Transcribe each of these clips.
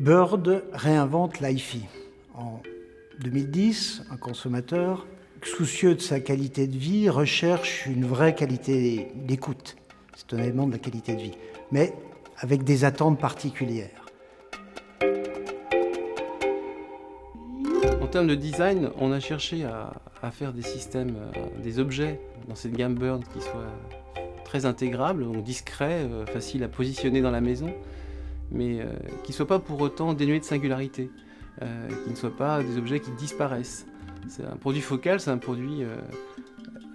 Bird réinvente l'hi-fi. En 2010, un consommateur, soucieux de sa qualité de vie, recherche une vraie qualité d'écoute. C'est un élément de la qualité de vie, mais avec des attentes particulières. En termes de design, on a cherché à faire des systèmes, des objets dans cette gamme Bird qui soient très intégrables, donc discrets, faciles à positionner dans la maison, mais qui ne soient pas pour autant dénués de singularité, qui ne soient pas des objets qui disparaissent. C'est un produit focal, c'est un produit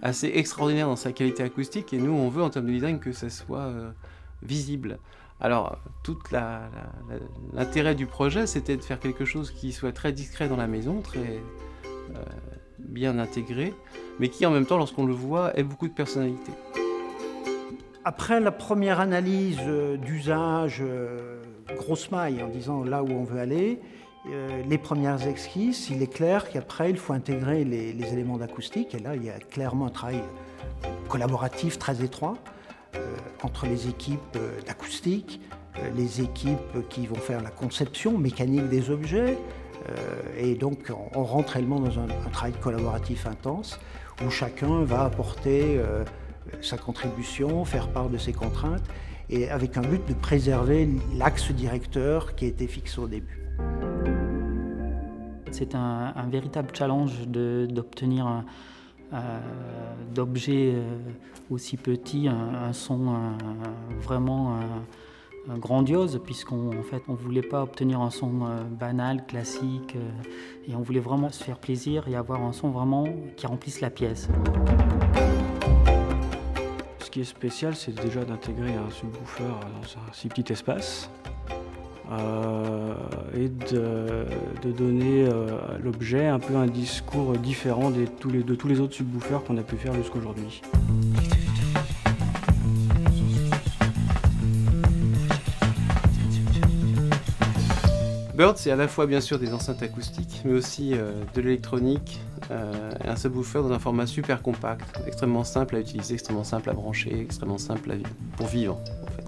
assez extraordinaire dans sa qualité acoustique, et nous on veut en termes de design que ça soit visible. Alors, tout l'intérêt du projet, c'était de faire quelque chose qui soit très discret dans la maison, très bien intégré, mais qui en même temps, lorsqu'on le voit, ait beaucoup de personnalité. Après la première analyse d'usage grosse maille, en disant là où on veut aller, les premières esquisses, il est clair qu'après, il faut intégrer les éléments d'acoustique, et là, il y a clairement un travail collaboratif très étroit entre les équipes d'acoustique, les équipes qui vont faire la conception mécanique des objets, et donc on rentre réellement dans un travail collaboratif intense où chacun va apporter sa contribution, faire part de ses contraintes, et avec un but de préserver l'axe directeur qui a été fixé au début. C'est un véritable challenge d'obtenir d'objets aussi petits un son vraiment grandiose, puisqu'on on voulait pas obtenir un son banal, classique, et on voulait vraiment se faire plaisir et avoir un son vraiment qui remplisse la pièce. Ce qui est spécial, c'est déjà d'intégrer un subwoofer dans un si petit espace et de donner à l'objet un peu un discours différent de tous les autres subwoofers qu'on a pu faire jusqu'aujourd'hui. Bird, c'est à la fois bien sûr des enceintes acoustiques, mais aussi de l'électronique, et un subwoofer dans un format super compact, extrêmement simple à utiliser, extrêmement simple à brancher, extrêmement simple pour vivre en fait.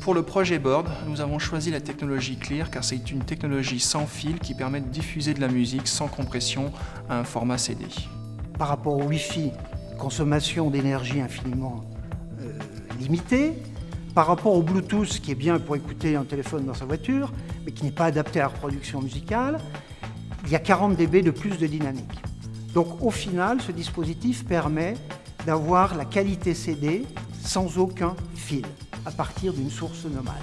Pour le projet Bird, nous avons choisi la technologie Clear car c'est une technologie sans fil qui permet de diffuser de la musique sans compression à un format CD. Par rapport au Wi-Fi, consommation d'énergie infiniment limitée. Par rapport au Bluetooth, qui est bien pour écouter un téléphone dans sa voiture, mais qui n'est pas adapté à la reproduction musicale, il y a 40 dB de plus de dynamique. Donc au final, ce dispositif permet d'avoir la qualité CD sans aucun fil, à partir d'une source nomade.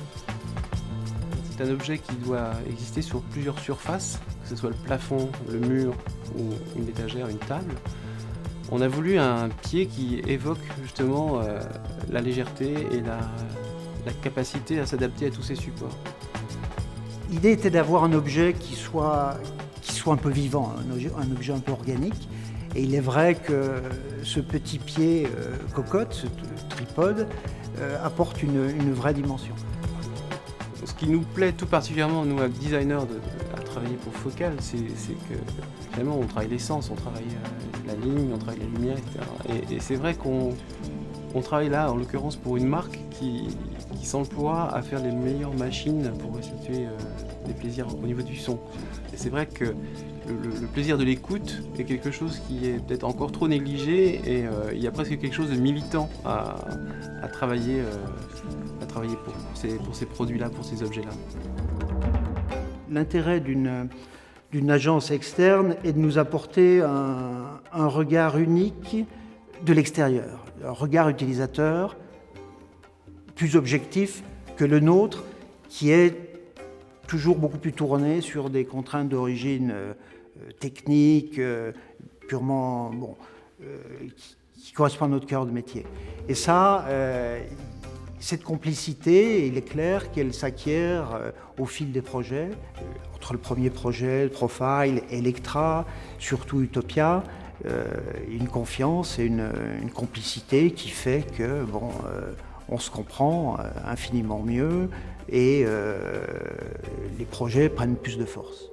C'est un objet qui doit exister sur plusieurs surfaces, que ce soit le plafond, le mur ou une étagère, une table. On a voulu un pied qui évoque justement la légèreté et la capacité à s'adapter à tous ces supports. L'idée était d'avoir un objet qui soit un peu vivant, un objet un peu organique. Et il est vrai que ce petit pied cocotte, ce tripode, apporte une vraie dimension. Ce qui nous plaît tout particulièrement, nous, à designers, à travailler pour Focal, c'est que finalement on travaille l'essence, on travaille la ligne, on travaille la lumière, etc. Et c'est vrai qu'on travaille là, en l'occurrence, pour une marque qui s'emploie à faire les meilleures machines pour restituer des plaisirs au niveau du son. Et c'est vrai que le plaisir de l'écoute est quelque chose qui est peut-être encore trop négligé, et il y a presque quelque chose de militant à travailler pour ces produits-là, pour ces objets-là. L'intérêt d'une agence externe est de nous apporter un regard unique de l'extérieur, un regard utilisateur plus objectif que le nôtre, qui est toujours beaucoup plus tourné sur des contraintes d'origine technique, purement qui correspondent à notre cœur de métier. Et ça, cette complicité, il est clair qu'elle s'acquiert au fil des projets, entre le premier projet, Profile, Electra, surtout Utopia, une confiance et une complicité qui fait que on se comprend infiniment mieux et les projets prennent plus de force.